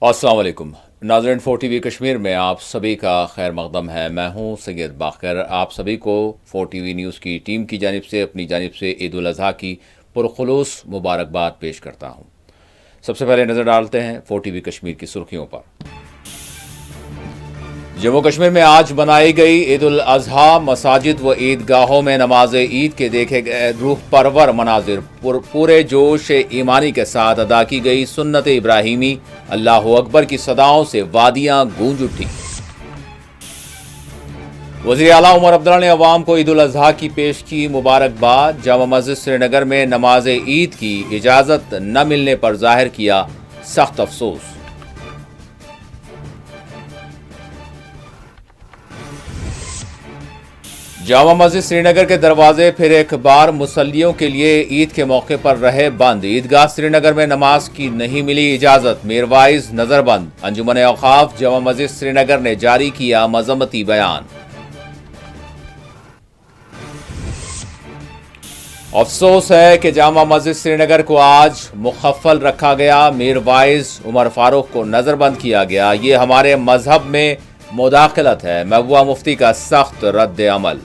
अस्सलाम वालेकुम नाज़रीन, 4 TV कश्मीर में आप सभी का खैर मकदम है। मैं हूं सैयद बाकर। आप सभी को 4 TV न्यूज़ की टीम की जानिब से अपनी जानिब से ईद उल अज़हा की पुरखुलूस मुबारकबाद पेश करता हूं। सबसे पहले नज़र डालते हैं 4 TV कश्मीर की सुर्खियों पर। जम्मू कश्मीर में आज मनाई गई ईद उल अज़हा मसाजिद व ईदगाहों में नमाज ईद के देखे गए रूह परवर मनाजिर पूरे जोश ईमानी के साथ अदा की गई। सुन्नत इब्राहिमी अल्लाह अकबर की सदाओं से वादियां गूंज उठी। वज़ीर आला उमर अब्दुल्ला ने अवाम को ईद उल अज़हा की पेश की मुबारकबाद। जामा मस्जिद श्रीनगर में नमाज ईद की इजाज़त न मिलने पर जाहिर किया सख्त अफसोस। जामा मस्जिद श्रीनगर के दरवाजे फिर एक बार मुसल्लियों के लिए ईद के मौके पर रहे बंद। ईदगाह श्रीनगर में नमाज की नहीं मिली इजाजत, मीरवाइज नजरबंद। अंजुमन औकाफ जामा मस्जिद श्रीनगर ने जारी किया मजम्मती बयान। अफसोस है कि जामा मस्जिद श्रीनगर को आज मुखफ़्फ़ल रखा गया, मीरवाइज उमर फारूक को नजरबंद किया गया। ये हमारे मजहब में मुदाखलत है। महबूबा मुफ्ती का सख्त रद्द अमल।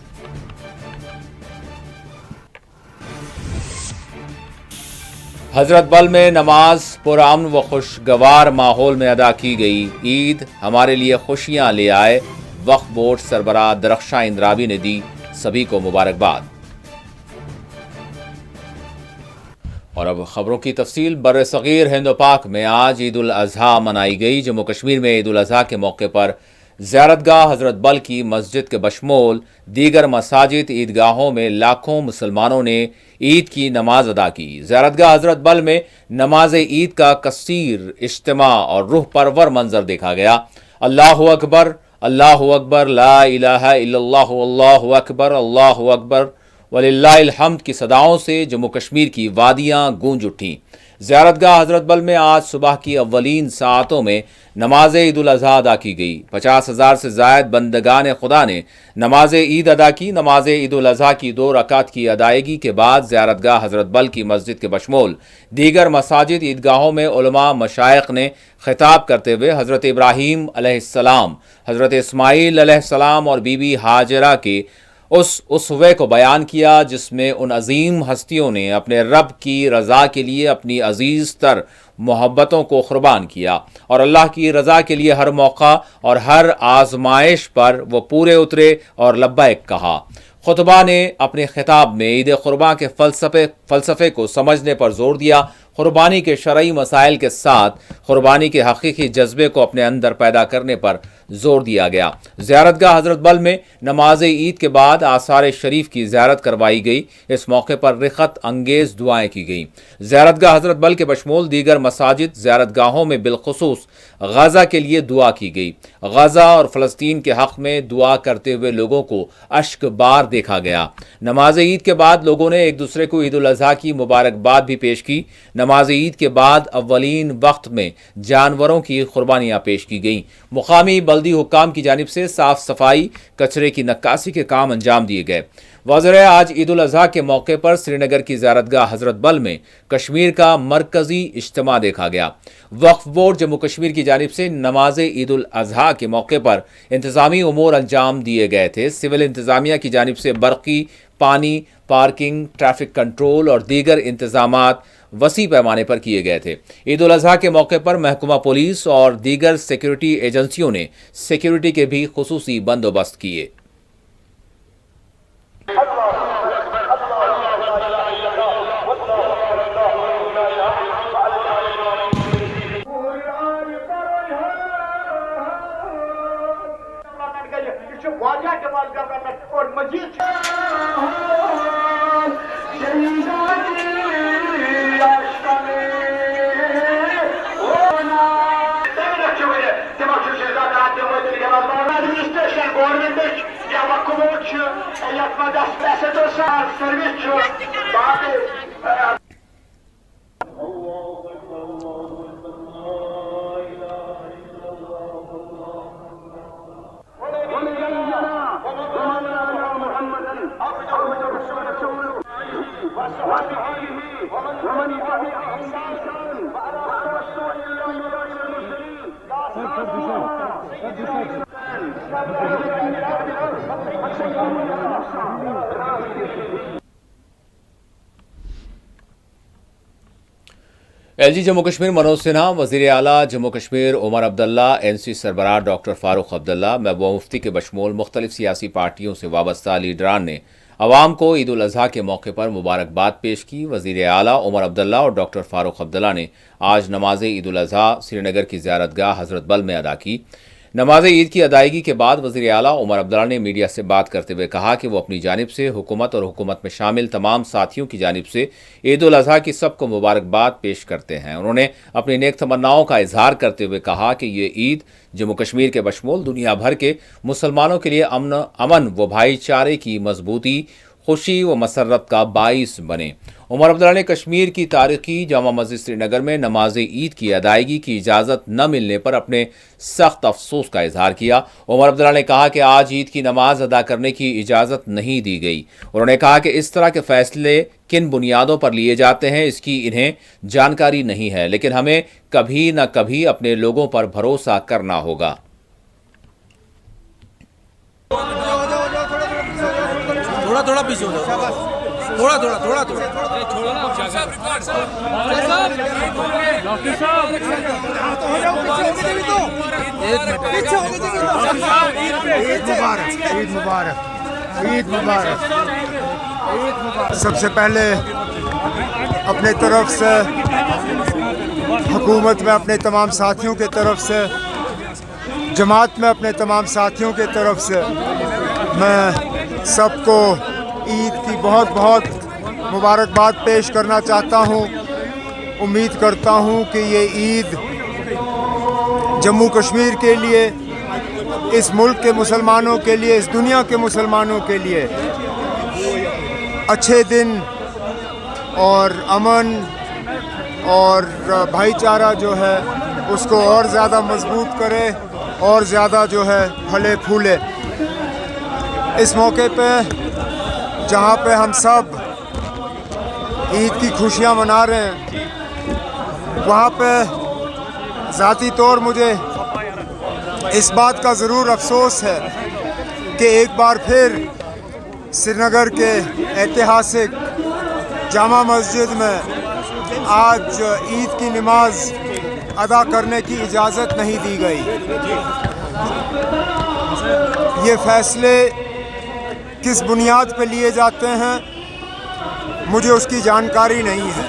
हजरत बल में नमाज पुरअमन व खुशगवार माहौल में अदा की गई। ईद हमारे लिए खुशियां ले आए। वक्फ बोर्ड सरबराह दरख्शां इंद्रावी ने दी सभी को मुबारकबाद। और अब खबरों की तफसील। बर सगीर हिंद पाक में आज ईद उल अज़हा मनाई गई। जम्मू कश्मीर में ईद उल अज़हा के मौके पर ज़ियारतगाह हजरत बल की मस्जिद के बशमोल दीगर मसाजिद ईदगाहों में लाखों मुसलमानों ने ईद की नमाज अदा की। ज़ियारतगाह हजरत बल में नमाज ईद का कसीर इज्तिमा और रूह परवर मंजर देखा गया। अल्लाहु अकबर ला इलाहा इल्लल्लाहु अल्लाहु अकबर वलिल्लाहिल हम्द की सदाओं से जम्मू कश्मीर की वादियां गूंज उठीं। ज़ियारतगाह हजरत बल में आज सुबह की अव्वलीन सातों में नमाज ईद उल अज़हा अदा की गई। 50,000 से ज़ायद बंदगान खुदा ने नमाज ईद अदा की। नमाज ईद उल अज़हा की 2 रकात की अदायगी के बाद ज़ियारतगाह हजरत बल की मस्जिद के बशमोल दीगर मसाजिद ईदगाहों में उलमा मशाइख ने खिताब करते हुए हज़रत इब्राहीम अलैहिस्सलाम, हज़रत इस्माईल अलैहिस्सलाम और बीबी हाजरा के उस उसवे को बयान किया जिसमें उन अजीम हस्तियों ने अपने रब की रज़ा के लिए अपनी अजीज़ तर मोहब्बतों को कुर्बान किया और अल्लाह की रज़ा के लिए हर मौका और हर आजमाइश पर वो पूरे उतरे और लब्बैक कहा। खुतबा ने अपने खिताब में ईद कुर्बान के फ़लसफ़े को समझने पर जोर दिया। कुर्बानी के शरई मसाइल के साथ कुर्बानी के हकीकी जज्बे को अपने अंदर पैदा करने पर जोर दिया गया। ज़ियारतगाह हजरत बल में नमाज ईद के बाद आसार शरीफ की ज़ियारत करवाई गई। इस मौके पर रिखत अंगेज़ दुआएं की गईं। ज़ियारतगाह हजरत बल के बशमूल दीगर मसाजिद ज़ियारतगाहों में बिलखुसूस गजा के लिए दुआ की गई। गजा और फ़लस्तीन के हक़ में दुआ करते हुए लोगों को अश्क बार देखा गया। नमाज ईद के बाद लोगों ने एक दूसरे को ईद उल अज़हा की मुबारकबाद भी पेश की। नमाज ईद के बाद अव्वलीन वक्त में जानवरों की कुर्बानियाँ पेश की गईं। मुकामी बल्दी हुक्काम की जानिब से साफ सफाई, कचरे की नक्कासी के काम अंजाम दिए गए। वाज़ेह है, आज ईद उल अज़हा के मौके पर श्रीनगर की ज़ियारतगाह हजरत बल में कश्मीर का मरकजी इज्तिमा देखा गया। वक्फ बोर्ड जम्मू कश्मीर की जानिब से नमाज ईद उल अज़हा के मौके पर इंतज़ामी उमूर अंजाम दिए गए थे। सिविल इंतज़ामिया की जानिब से बरक़ी, पानी, पार्किंग, ट्रैफिक कंट्रोल और दीगर इंतज़ामात वसी पैमाने पर किए गए थे। ईद उल अज़हा के मौके पर महकमा पुलिस और दीगर सिक्योरिटी एजेंसियों ने सिक्योरिटी के भी खुसूसी बंदोबस्त किए। ومن يطع الله ورسوله فعلى توسل الى الله والمسلمين LG जम्मू कश्मीर मनोज सिन्हा, वज़ीर आला जम्मू कश्मीर उमर अब्दुल्ला, NC सरबराह डॉक्टर फारूक अब्दुल्ला, महबूबा मुफ्ती के बशमूल मुख्तलिफ सियासी पार्टियों से वाबस्ता लीडरान ने अवाम को ईद उल अज़हा के मौके पर मुबारकबाद पेश की। वज़ीर आला उमर अब्दुल्ला और डॉक्टर फारूक अब्दुल्ला ने आज नमाज ईद उल अज़हा श्रीनगर की ज़ियारतगाह हज़रत बल में अदा की। नमाज ईद की अदायगी के बाद वज़ीर आला उमर अब्दुल्ला ने मीडिया से बात करते हुए कहा कि वो अपनी जानिब से हुकूमत और हुकूमत में शामिल तमाम साथियों की जानिब से ईद उल अज़हा की सबको मुबारकबाद पेश करते हैं। उन्होंने अपनी नेक तमन्नाओं का इजहार करते हुए कहा कि ये ईद जम्मू कश्मीर के बशमूल दुनिया भर के मुसलमानों के लिए अमन व भाईचारे की मजबूती, खुशी व मसरत का बाइस बने। उमर अब्दुल्ला ने कश्मीर की तारीखी जामा मस्जिद श्रीनगर में नमाज ईद की अदायगी की इजाज़त न मिलने पर अपने सख्त अफसोस का इजहार किया। उमर अब्दुल्ला ने कहा कि आज ईद की नमाज अदा करने की इजाज़त नहीं दी गई। उन्होंने कहा कि इस तरह के फैसले किन बुनियादों पर लिए जाते हैं इसकी इन्हें जानकारी नहीं है, लेकिन हमें कभी न कभी अपने लोगों पर भरोसा करना होगा। थोड़ा थोड़ा पीछे हो जाओ, थोड़ा थोड़ा थोड़ा थोड़ा ईद मुबारक, ईद मुबारक। सबसे पहले अपने तरफ से हुकूमत में अपने तमाम साथियों के तरफ से, जमात में अपने तमाम साथियों के तरफ से मैं सबको ईद की बहुत बहुत मुबारकबाद पेश करना चाहता हूँ। उम्मीद करता हूँ कि ये ईद जम्मू कश्मीर के लिए, इस मुल्क के मुसलमानों के लिए, इस दुनिया के मुसलमानों के लिए अच्छे दिन और अमन और भाईचारा जो है उसको और ज़्यादा मजबूत करे और ज़्यादा जो है फले फूले। इस मौके पे जहाँ पे हम सब ईद की खुशियाँ मना रहे हैं, वहाँ पे ज़ाती तौर मुझे इस बात का ज़रूर अफसोस है कि एक बार फिर श्रीनगर के ऐतिहासिक जामा मस्जिद में आज ईद की नमाज अदा करने की इजाज़त नहीं दी गई। ये फ़ैसले किस बुनियाद पे लिए जाते हैं मुझे उसकी जानकारी नहीं है,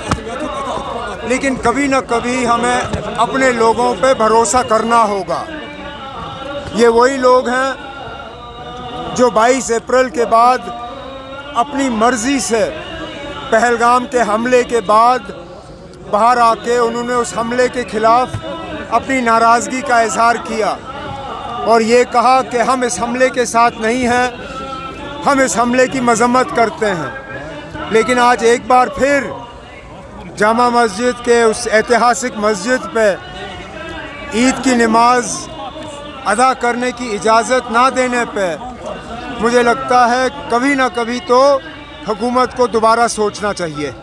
लेकिन कभी न कभी हमें अपने लोगों पे भरोसा करना होगा। ये वही लोग हैं जो 22 अप्रैल के बाद अपनी मर्ज़ी से पहलगाम के हमले के बाद बाहर आके उन्होंने उस हमले के ख़िलाफ़ अपनी नाराज़गी का इजहार किया और ये कहा कि हम इस हमले के साथ नहीं हैं, हम इस हमले की मजम्मत करते हैं। लेकिन आज एक बार फिर जामा मस्जिद के उस ऐतिहासिक मस्जिद पे ईद की नमाज अदा करने की इजाज़त ना देने पे मुझे लगता है कभी ना कभी तो हुकूमत को दोबारा सोचना चाहिए।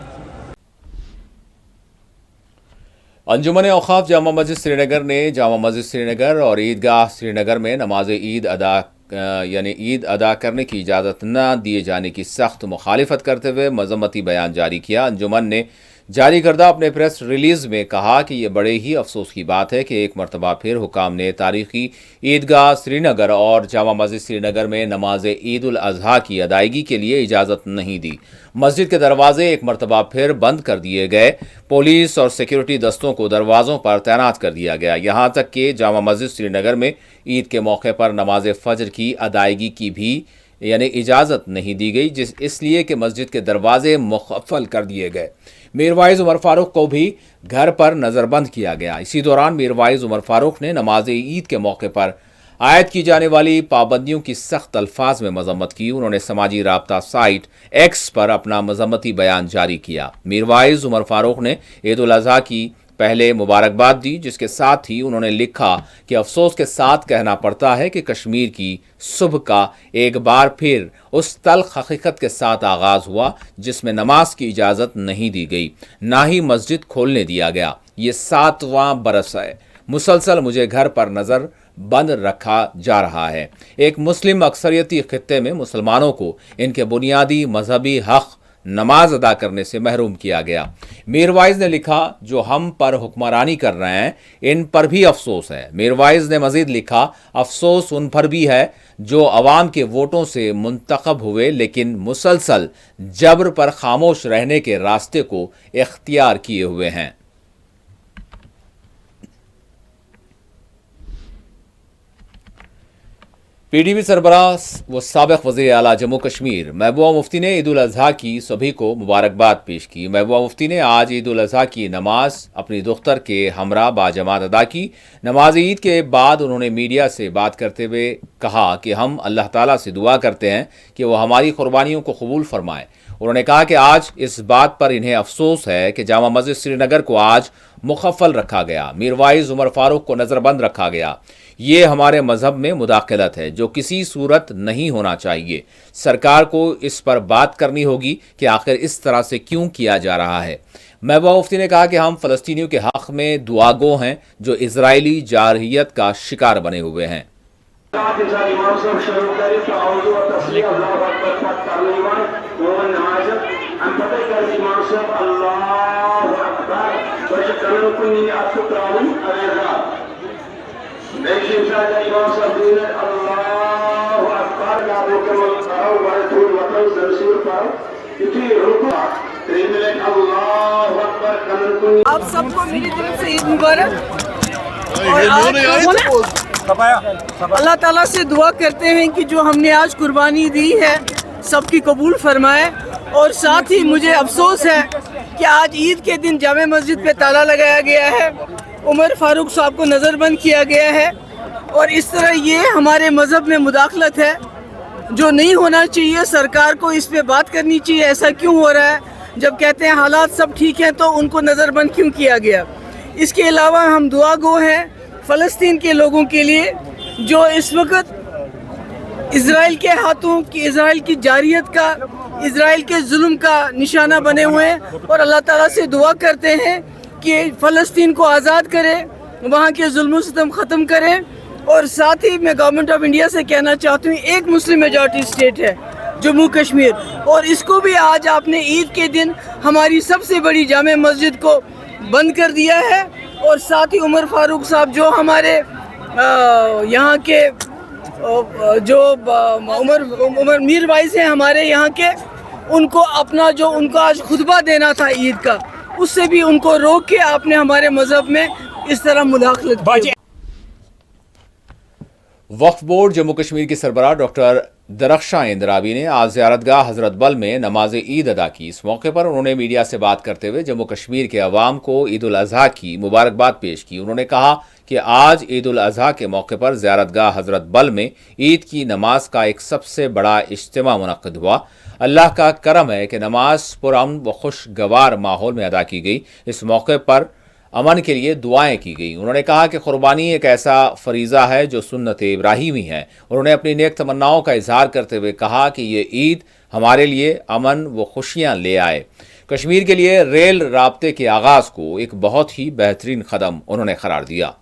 अंजुमन औक़ाफ़ जामा मस्जिद श्रीनगर ने जामा मस्जिद श्रीनगर और ईदगाह श्रीनगर में नमाज ईद अदा करने की इजाज़त न दिए जाने की सख्त मुखालिफत करते हुए मजम्मती बयान जारी किया। अंजुमन ने जारी करदा अपने प्रेस रिलीज़ में कहा कि यह बड़े ही अफसोस की बात है कि एक मरतबा फिर हुकाम ने तारीखी ईदगाह श्रीनगर और जामा मस्जिद श्रीनगर में नमाज ईद उल अज़हा की अदायगी के लिए इजाज़त नहीं दी। मस्जिद के दरवाजे एक मरतबा फिर बंद कर दिए गए। पुलिस और सिक्योरिटी दस्तों को दरवाज़ों पर तैनात कर दिया गया। यहाँ तक कि जामा मस्जिद श्रीनगर में ईद के मौके पर नमाज फ़जर की अदायगी की भी इजाज़त नहीं दी गई, इसलिए कि मस्जिद के दरवाजे मुक़फ़्फ़ल कर दिए गए। मीर वाइज़ उमर फ़ारूक को भी घर पर नज़रबंद किया गया। इसी दौरान मीर वाइज़ उमर फ़ारूक ने नमाज ईद के मौके पर आयद की जाने वाली पाबंदियों की सख्त अल्फाज में मजम्मत की। उन्होंने समाजी राब्ता साइट एक्स पर अपना मजम्मती बयान जारी किया। मीर वाइज़ उमर फ़ारूक ने ईद उल अज़हा की पहले मुबारकबाद दी, जिसके साथ ही उन्होंने लिखा कि अफसोस के साथ कहना पड़ता है कि कश्मीर की सुबह का एक बार फिर उस तल्ख हकीकत के साथ आगाज़ हुआ जिसमें नमाज की इजाज़त नहीं दी गई, ना ही मस्जिद खोलने दिया गया। ये 7वां बरस है मुसलसल मुझे घर पर नज़र बंद रखा जा रहा है। एक मुस्लिम अक्सरियती खित्ते में मुसलमानों को इनके बुनियादी मजहबी हक नमाज अदा करने से महरूम किया गया। मीरवाइज ने लिखा, जो हम पर हुक्मरानी कर रहे हैं इन पर भी अफसोस है। मीरवाइज ने मजीद लिखा, अफसोस उन पर भी है जो अवाम के वोटों से मुंतखब हुए लेकिन मुसलसल जबर पर खामोश रहने के रास्ते को इख्तियार किए हुए हैं। पीडीपी सरबराह व साबिक़ वज़ीर आला जम्मू कश्मीर महबूबा मुफ्ती ने ईद उल अज़हा की सभी को मुबारकबाद पेश की। महबूबा मुफ्ती ने आज ईद उल अज़हा की नमाज अपनी दुख्तर के हमरा बाजमात अदा की। नमाज ईद के बाद उन्होंने मीडिया से बात करते हुए कहा कि हम अल्लाह ताला से दुआ करते हैं कि वह हमारी कुर्बानियों को कबूल फरमाए। उन्होंने कहा कि आज इस बात पर इन्हें अफसोस है कि जामा मस्जिद श्रीनगर को आज मुखफ़ल रखा गया, मीरवाइज उमर फारूक को नज़रबंद रखा गया। ये हमारे मजहब में मुदाखलत है जो किसी सूरत नहीं होना चाहिए। सरकार को इस पर बात करनी होगी कि आखिर इस तरह से क्यों किया जा रहा है। महबूबा मुफ्ती ने कहा कि हम फ़लस्तीनियों के हक़ में दुआगो हैं जो इजरायली जारहियत का शिकार बने हुए हैं। आप सबको मेरी तरफ से ईद मुबारक। और अल्लाह ताला से दुआ करते हैं कि जो हमने आज कुर्बानी दी है सबकी कबूल फरमाए। और साथ ही मुझे अफसोस है कि आज ईद के दिन जामे मस्जिद पे ताला लगाया गया है, उमर फारूक साहब को नज़रबंद किया गया है। और इस तरह ये हमारे मज़हब में मुदाखलत है जो नहीं होना चाहिए। सरकार को इस पे बात करनी चाहिए, ऐसा क्यों हो रहा है। जब कहते हैं हालात सब ठीक हैं तो उनको नज़रबंद क्यों किया गया। इसके अलावा हम दुआ गो हैं फ़लस्तीन के लोगों के लिए जो इस वक्त इज़राइल के हाथों की, इज़राइल की जारियत का, इज़राइल के जुल्म का निशाना बने हुए हैं। और अल्लाह ताला से दुआ करते हैं कि फ़लस्तीन को आज़ाद करें, वहाँ के जुल्म सितम ख़त्म करें। और साथ ही मैं गवर्नमेंट ऑफ इंडिया से कहना चाहती हूँ, एक मुस्लिम मेजॉरिटी स्टेट है जम्मू कश्मीर, और इसको भी आज आपने ईद के दिन हमारी सबसे बड़ी जामे मस्जिद को बंद कर दिया है। और साथ ही उमर फारूक साहब जो हमारे यहाँ के जो उमर मीरवाइज हैं हमारे यहाँ के, उनको अपना जो उनको आज खुतबा देना था ईद का, उससे भी उनको रोक के आपने हमारे मज़हब में इस तरह मुदाखलत की। वक्फ बोर्ड जम्मू कश्मीर की सरबराह डॉक्टर दरख्शां इंदराबी ने आज ज़ियारतगाह हज़रत बल में नमाज ईद अदा की। इस मौके पर उन्होंने मीडिया से बात करते हुए जम्मू कश्मीर के अवाम को ईद उल अज़हा की मुबारकबाद पेश की। उन्होंने कहा कि आज ईद उल अज़हा के मौके पर ज़ियारतगाह हज़रत बल में ईद की नमाज का एक सबसे बड़ा इज्तिमा मुनक़्क़िद हुआ। अल्लाह का करम है कि नमाज पुरअमन व खुशगवार माहौल में अदा की गई। इस मौके पर अमन के लिए दुआएं की गई। उन्होंने कहा कि कुर्बानी एक ऐसा फरीज़ा है जो सुन्नत इब्राहीमी है। उन्होंने अपनी नेक तमन्नाओं का इजहार करते हुए कहा कि ये ईद हमारे लिए अमन व खुशियां ले आए। कश्मीर के लिए रेल राब्ते के आगाज़ को एक बहुत ही बेहतरीन कदम उन्होंने करार दिया।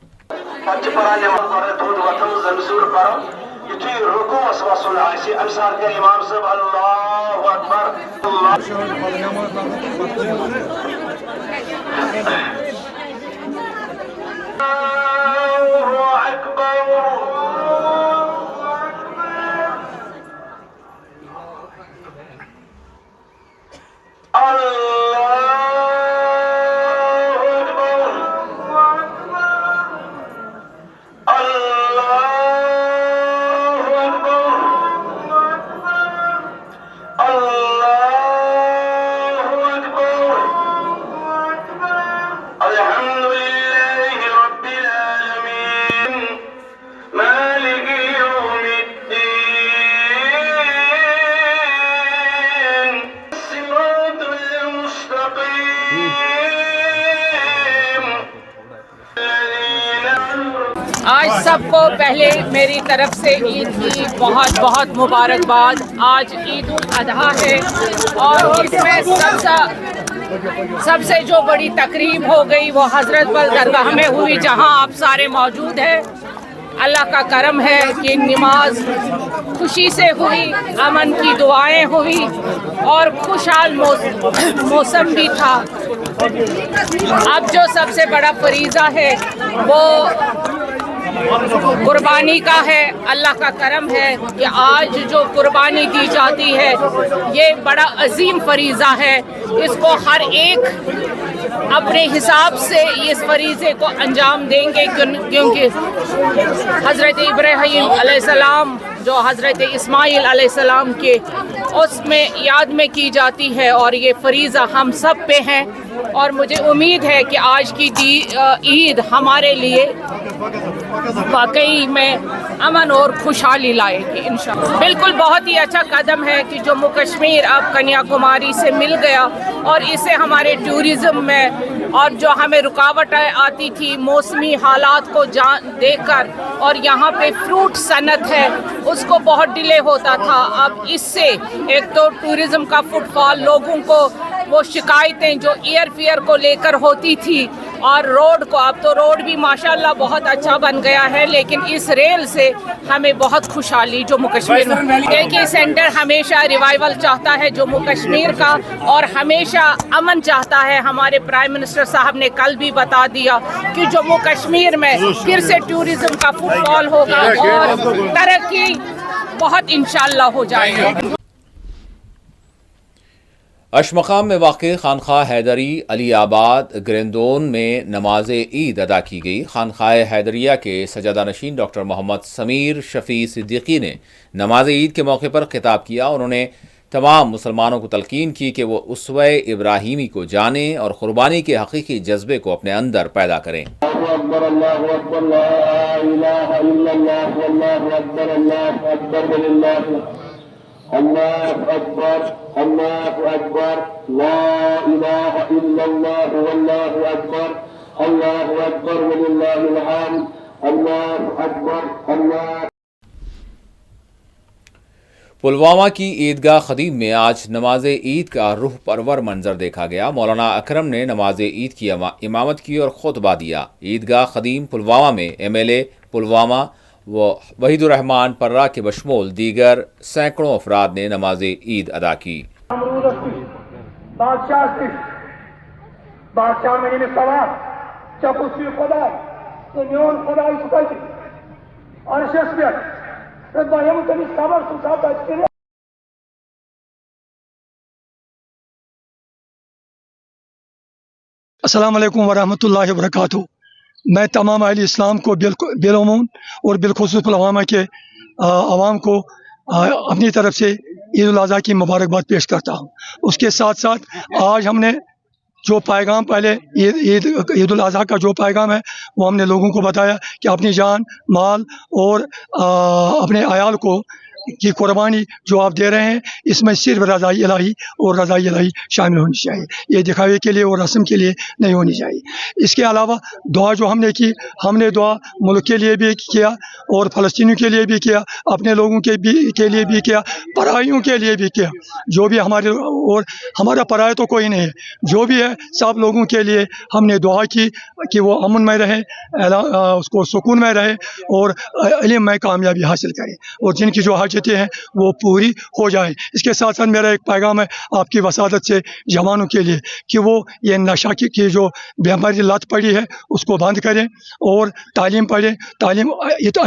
आज सबको पहले मेरी तरफ से ईद की बहुत बहुत मुबारकबाद। आज ईद उल अज़हा है और इसमें सबसे जो बड़ी तकरीब हो गई वो हज़रत बल दरगाह में हुई, जहां आप सारे मौजूद हैं। अल्लाह का करम है कि नमाज खुशी से हुई, अमन की दुआएं हुई और खुशहाल मौसम भी था। अब जो सबसे बड़ा फरीज़ा है वो कुर्बानी का है। अल्लाह का करम है कि आज जो कुर्बानी दी जाती है ये बड़ा अजीम फरीज़ा है। इसको हर एक अपने हिसाब से इस फरीज़े को अंजाम देंगे, क्योंकि हज़रत इब्राहीम अलैहिस्सलाम जो हज़रत इस्माइल अलैहिस्सलाम के उसमें याद में की जाती है और ये फरीज़ा हम सब पे है। और मुझे उम्मीद है कि आज की ईद हमारे लिए वाकई में अमन और खुशहाली लाएगी इंशाअल्लाह। बिल्कुल बहुत ही अच्छा कदम है कि जम्मू कश्मीर अब कन्याकुमारी से मिल गया और इससे हमारे टूरिज़्म में और जो हमें रुकावटें आती थी मौसमी हालात को देखकर, और यहाँ पे फ्रूट सनत है उसको बहुत डिले होता था। अब इससे एक तो टूरिज़्म का फुटफॉल, लोगों को वो शिकायतें जो एयर फेयर को लेकर होती थी और रोड को, अब तो रोड भी माशाल्लाह बहुत अच्छा बन गया है, लेकिन इस रेल से हमें बहुत खुशहाली जम्मू कश्मीर में। देखिए सेंटर हमेशा रिवाइवल चाहता है जम्मू कश्मीर का और हमेशा अमन चाहता है। हमारे प्राइम मिनिस्टर साहब ने कल भी बता दिया कि जम्मू कश्मीर में फिर से टूरिज्म का फुटफॉल होगा और तरक्की बहुत इंशाल्लाह हो जाएगी। अशमकाम में वाक़ खानख़ाह हैदरी अली आबाद ग्रेंदोन में नमाज ईद अदा की गई। खानख़ाह हैदरिया के सजादा नशीन डॉक्टर मोहम्मद समीर शफ़ी सिद्दीकी ने नमाज ईद के मौके पर खिताब किया। उन्होंने तमाम मुसलमानों को तलकीन की कि वो उसवे इब्राहीमी को जानें और क़ुरबानी के हक़ीक़ी जज्बे को अपने अंदर पैदा करें। अल्लाहु अकबर अल्लाहु अकबर ला इलाहा इल्लल्लाह वल्लाहु अकबर अल्लाहु अकबर वलिल्लाहिल हम्द अल्लाहु अकबर अल्लाह। पुलवामा की ईदगाह ख़दीम में आज नमाज ईद का रूह परवर मंजर देखा गया। मौलाना अकरम ने नमाज ईद की इमामत की और खुतबा दिया। ईदगाह ख़दीम पुलवामा में MLA पुलवामा व वहीदुर्रहमान पर्रा के बशमूल दीगर सैकड़ों अफराद ने नमाज ईद अदा की। अस्सलाम वालेकुम वरहमतुल्लाहि वबरकातुहू। मैं तमाम अहले इस्लाम को बिलउमूम और बिलखुसूस पुलवामा के आवाम को अपनी तरफ से ईद उल अज़हा की मुबारकबाद पेश करता हूँ। उसके साथ साथ आज हमने जो पैगाम पहले ईद उल अज़हा का जो पैगाम है वो हमने लोगों को बताया कि अपनी जान माल और अपने अयाल को की कुर्बानी जो आप दे रहे हैं इसमें सिर्फ रज़ाई इलाही और रज़ाई इलाही शामिल होनी चाहिए। ये दिखावे के लिए और रस्म के लिए नहीं होनी चाहिए। इसके अलावा दुआ जो हमने की, हमने दुआ मुल्क के लिए भी किया और फ़लस्तीनियों के लिए भी किया, अपने लोगों के लिए भी किया, पराइयों के लिए भी किया। जो भी हमारे और हमारा पराया तो कोई नहीं है, जो भी है सब लोगों के लिए हमने दुआ की कि वो अमन में रहे, उसको सुकून में रहे और इल्म में कामयाबी हासिल करें और जिनकी जो हाजतें हैं वो पूरी हो जाएं। इसके साथ साथ मेरा एक पैगाम है आपकी वसादत से जवानों के लिए कि वो ये नशा की जो बीमारी लत पड़ी है उसको बंद करें और तालीम पढ़ें। तालीम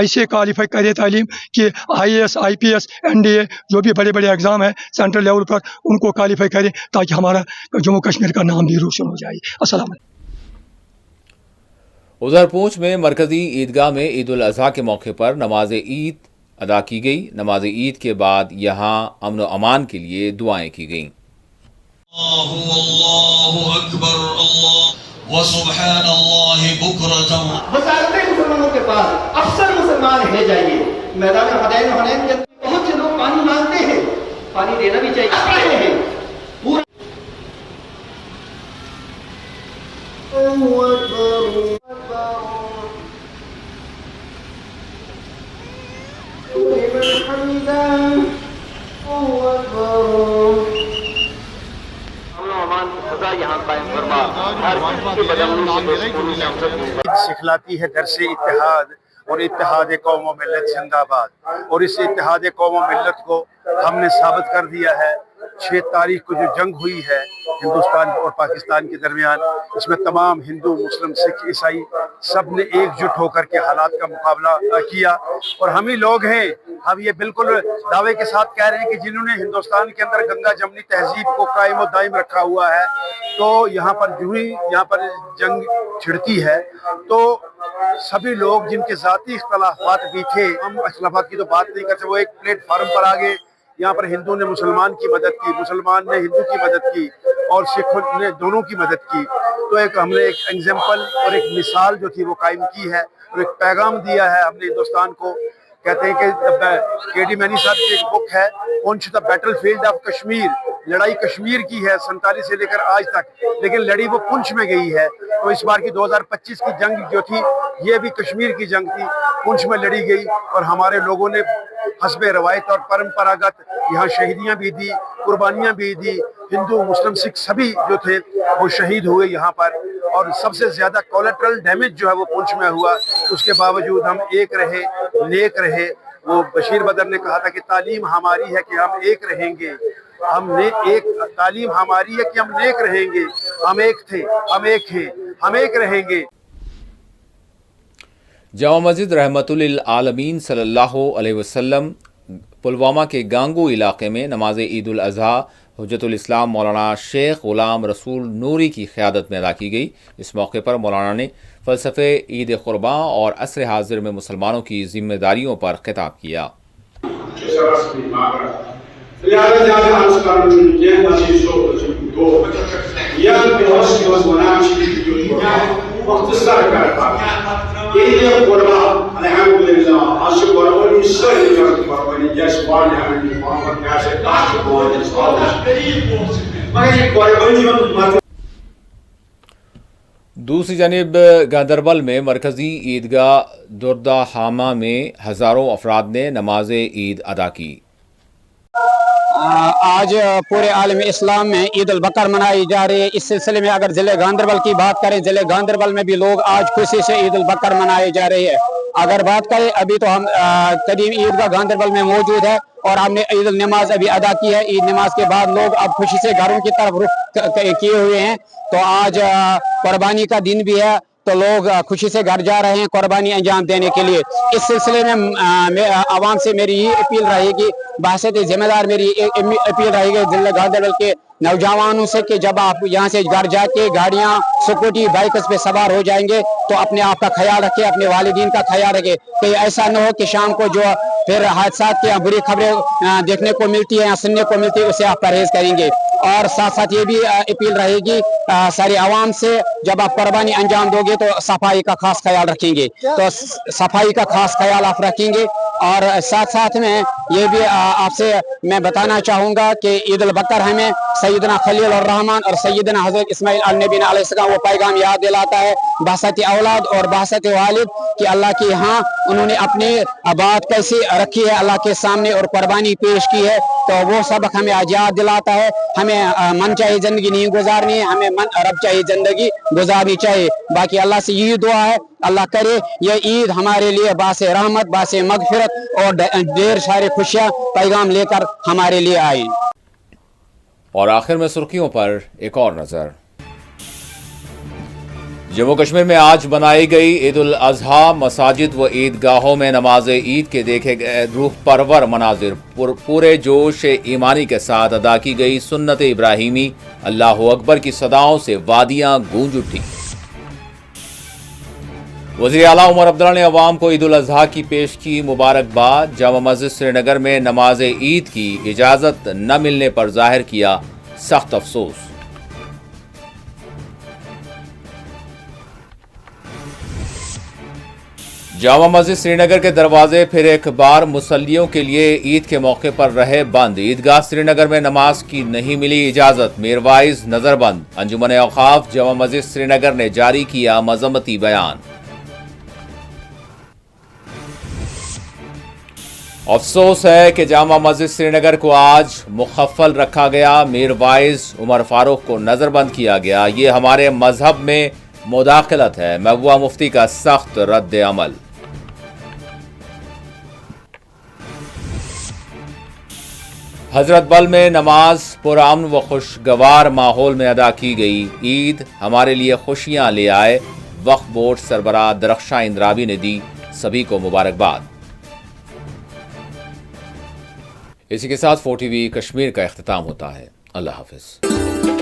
ऐसे क्वालिफाई करें तालीम कि IAS IPS NDA जो भी बड़े बड़े एग्ज़ाम हैं सेंट्रल लेवल पर उनको क्वालिफाई करें ताकि हमारा जम्मू कश्मीर का नाम भी रोशन हो जाए। अस्सलाम वालेकुम। उधर पूंछ में मरकज़ी ईदगाह में ईद उल अज़हा के मौके पर नमाज ईद अदा की गई। नमाज ईद के बाद यहाँ अमन व अमान के लिए दुआएं की गईं। अल्लाहु अकबर अल्लाह व सुब्हानल्लाह बुकरतम। मुसलमानों के पास अक्सर मुसलमान है जाइए मैदान हुनैन के बहुत से लोग पानी मांगते हैं, पानी देना भी चाहिए। सिखलाती है दर्स इत्तेहाद اور اتحاد قوم و ملت زندہ باد. اور اس اتحاد قوم و ملت کو ہم نے ثابت کر دیا ہے. 6 تاریخ کو جو جنگ ہوئی ہے ہندوستان اور پاکستان کے درمیان، اس میں تمام ہندو، مسلم، سکھ، عیسائی سب نے ایک جٹ ہو کر کے حالات کا مقابلہ کیا. اور ہم ہی لوگ ہیں، ہم یہ بالکل دعوے کے ساتھ کہہ رہے ہیں کہ جنہوں نے ہندوستان کے اندر گنگا جمنی تہذیب کو قائم و دائم رکھا ہوا ہے. تو یہاں پر جو ہی یہاں پر جنگ چھڑتی ہے تو سبھی لوگ جن کے ذاتی اختلافات بھی تھے، ہم اختلافات کی تو بات نہیں کرتے، وہ ایک پلیٹ فارم پر آگے. یہاں پر ہندو نے مسلمان کی مدد کی، مسلمان نے ہندو کی مدد کی، اور سکھ نے دونوں کی مدد کی. تو ہم نے ایک ایگزامپل اور ایک مثال جو تھی وہ قائم کی ہے، اور ایک پیغام دیا ہے ہم نے ہندوستان کو. کہتے ہیں کہ کے ڈی مینی صاحب کی ایک بک ہے Poonch the battlefield of Kashmir, لڑائی کشمیر کی ہے 47 سے لے کر آج تک، لیکن لڑی وہ پونچھ میں گئی ہے. تو اس بار کی 2025 کی جنگ جو تھی یہ بھی کشمیر کی جنگ تھی، پونچھ میں لڑی گئی. اور ہمارے لوگوں نے حسب روایت اور پرمپراگت یہاں شہیدیاں بھی دی، قربانیاں بھی دی. ہندو، مسلم، سکھ سبھی جو تھے وہ شہید ہوئے یہاں پر. اور سب سے زیادہ کولیٹرل ڈیمیج جو ہے وہ پونچھ میں ہوا. اس کے باوجود ہم ایک رہے، نیک رہے. وہ بشیر بدر نے کہا تھا کہ تعلیم ہماری ہے کہ ہم ایک رہیں گے. ہم نے ایک تعلیم ہماری ہے کہ ہم نیک رہیں گے. ہم ایک تھے، ہم ایک ہیں، ہم ایک رہیں گے. جامع مسجد رحمت للعالمین صلی اللہ علیہ وسلم پلوامہ کے گانگو علاقے میں نماز عید الاضحیٰ حجت الاسلام مولانا شیخ غلام رسول نوری کی قیادت میں ادا کی گئی. اس موقع پر مولانا نے فلسفے عید قرباں اور عصر حاضر میں مسلمانوں کی ذمہ داریوں پر خطاب کیا. دوسری جانب گاندربل میں مرکزی عیدگاہ دردہ حامہ میں ہزاروں افراد نے نماز عید ادا کی. آج پورے عالم اسلام میں عید البقر منائی جا رہی ہے. اس سلسلے میں اگر ضلع گاندربل کی بات کریں، ضلع گاندربل میں بھی لوگ آج خوشی سے عید البقر منائی جا رہی ہے. اگر بات کریں ابھی تو ہم قدیم عیدگاہ گاندربل میں موجود ہے اور ہم نے عید النماز ابھی ادا کی ہے. عید نماز کے بعد لوگ اب خوشی سے گھروں کی طرف رخ کیے ہوئے ہیں. تو آج قربانی کا دن بھی ہے تو لوگ خوشی سے گھر جا رہے ہیں قربانی انجام دینے کے لیے. اس سلسلے میں عوام سے میری یہ اپیل رہے گی، بحثیت ذمہ دار میری اپیل رہے گی ضلع گاندربل کے نوجوانوں سے کہ جب آپ یہاں سے گھر جا کے گاڑیاں، سکوٹی، بائکس پہ سوار ہو جائیں گے تو اپنے آپ کا خیال رکھیں، اپنے والدین کا خیال رکھیں. کہ ایسا نہ ہو کہ شام کو جو پھر حادثات کی بری خبریں دیکھنے کو ملتی ہیں یا سننے کو ملتی ہے اسے آپ پرہیز کریں گے. اور ساتھ ساتھ یہ بھی اپیل رہے گی سارے عوام سے، جب آپ قربانی انجام دو گے تو صفائی کا خاص خیال رکھیں گے. تو صفائی کا خاص خیال آپ رکھیں گے. اور ساتھ ساتھ میں یہ بھی آپ سے میں بتانا چاہوں گا کہ عید البقر ہمیں سیدنا خلیل الرحمن اور سیدنا حضرت اسماعیل النبی علیہ السلام وہ پیغام یاد دلاتا ہے، بحثت اولاد اور بحثت والد، کہ اللہ کے یہاں انہوں نے اپنی بات کیسی رکھی ہے اللہ کے سامنے اور قربانی پیش کی ہے. تو وہ سبق ہمیں آج یاد دلاتا ہے. ہمیں من چاہیے زندگی نہیں گزارنی ہے، ہمیں رب چاہیے زندگی گزارنی چاہیے. باقی اللہ سے یہی دعا ہے اللہ کرے یہ عید ہمارے لیے باعث رحمت، باعث مغفرت اور ڈھیر سارے خوشیاں پیغام لے کر ہمارے لیے آئیں. اور آخر میں سرخیوں پر ایک اور نظر. جموں کشمیر میں آج بنائی گئی عید الاضحیٰ، مساجد و عیدگاہوں میں نماز عید کے دیکھے گئے روح پرور مناظر پورے جوش ایمانی کے ساتھ ادا کی گئی. سنت ابراہیمی اللہ اکبر کی صداؤں سے وادیاں گونج اٹھی. وزیر اعلیٰ عمر عبداللہ نے عوام کو عید الاضحیٰ کی پیش کی مبارکباد. جامع مسجد سری نگر میں نماز عید کی اجازت نہ ملنے پر ظاہر کیا سخت افسوس. جامع مسجد سری نگر کے دروازے پھر ایک بار مصلیوں کے لیے عید کے موقع پر رہے بند. عیدگاہ سری نگر میں نماز کی نہیں ملی اجازت، میروائز نظر بند. انجمن اوقاف جامع مسجد سری نگر نے جاری کیا مذمتی بیان. افسوس ہے کہ جامع مسجد سری نگر کو آج مخفل رکھا گیا، میروائز عمر فاروق کو نظر بند کیا گیا. یہ ہمارے مذہب میں مداخلت ہے. محبوبہ مفتی کا سخت رد عمل. حضرت بل میں نماز پرامن و خوشگوار ماحول میں ادا کی گئی. عید ہمارے لیے خوشیاں لے آئے. وقف بورڈ سربراہ درخشاں اندرابی نے دی سبھی کو مبارکباد. اسی کے ساتھ 4 TV کشمیر کا اختتام ہوتا ہے. اللہ حافظ.